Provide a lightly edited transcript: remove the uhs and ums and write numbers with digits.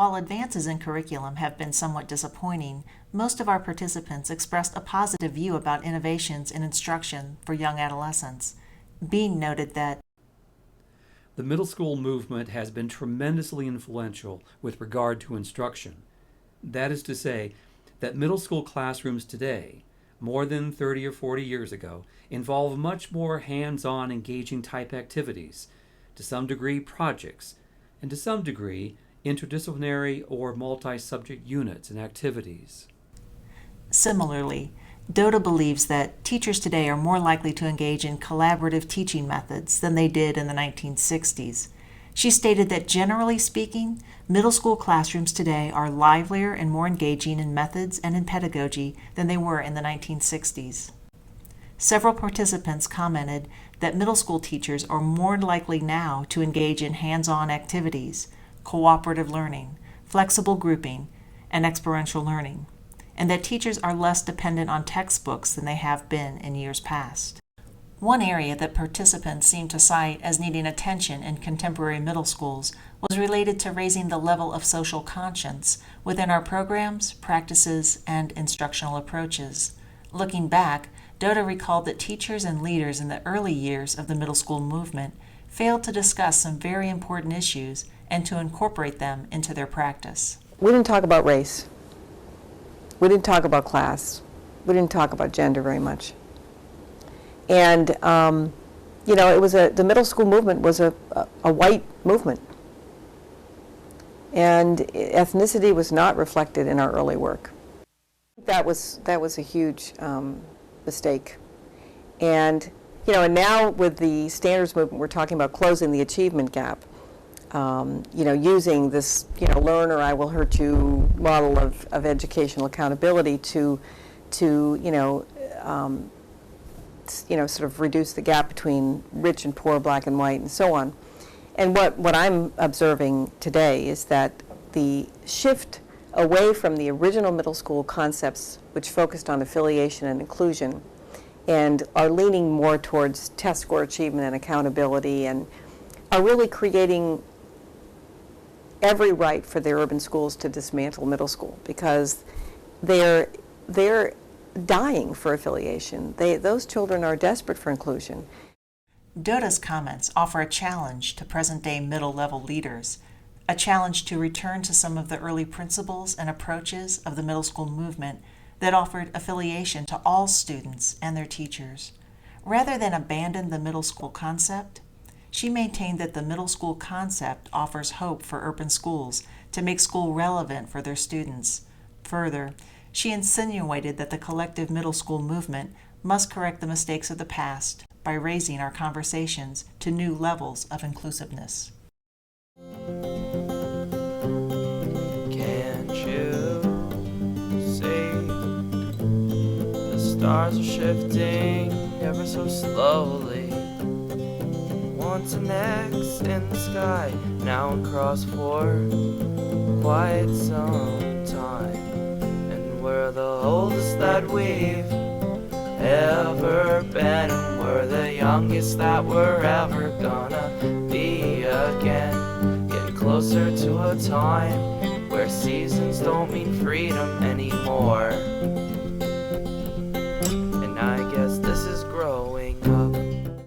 while advances in curriculum have been somewhat disappointing, most of our participants expressed a positive view about innovations in instruction for young adolescents. Bean noted that the middle school movement has been tremendously influential with regard to instruction. That is to say, that middle school classrooms today, more than 30 or 40 years ago, involve much more hands-on engaging type activities, to some degree projects, and to some degree interdisciplinary or multi-subject units and activities. Similarly, Doda believes that teachers today are more likely to engage in collaborative teaching methods than they did in the 1960s. She stated that generally speaking, middle school classrooms today are livelier and more engaging in methods and in pedagogy than they were in the 1960s. Several participants commented that middle school teachers are more likely now to engage in hands-on activities, cooperative learning, flexible grouping, and experiential learning, and that teachers are less dependent on textbooks than they have been in years past. One area that participants seemed to cite as needing attention in contemporary middle schools was related to raising the level of social conscience within our programs, practices, and instructional approaches. Looking back, Doda recalled that teachers and leaders in the early years of the middle school movement failed to discuss some very important issues and to incorporate them into their practice. We didn't talk about race. We didn't talk about class. We didn't talk about gender very much. And, it was the middle school movement was a white movement. And ethnicity was not reflected in our early work. That was a huge mistake. And, and now with the standards movement, we're talking about closing the achievement gap. Using this, learn or I will hurt you model of educational accountability to sort of reduce the gap between rich and poor, black and white, and so on. And what I'm observing today is that the shift away from the original middle school concepts, which focused on affiliation and inclusion, and are leaning more towards test score achievement and accountability, and are really creating every right for the urban schools to dismantle middle school, because they're dying for affiliation. Those children are desperate for inclusion. Doda's comments offer a challenge to present-day middle-level leaders, a challenge to return to some of the early principles and approaches of the middle school movement that offered affiliation to all students and their teachers. Rather than abandon the middle school concept, she maintained that the middle school concept offers hope for urban schools to make school relevant for their students. Further, she insinuated that the collective middle school movement must correct the mistakes of the past by raising our conversations to new levels of inclusiveness. Can't you see the stars are shifting ever so slowly? Once an X in the sky, now across for quite some time. And we're the oldest that we've ever been, and we're the youngest that we're ever gonna be again. Getting closer to a time where seasons don't mean freedom anymore.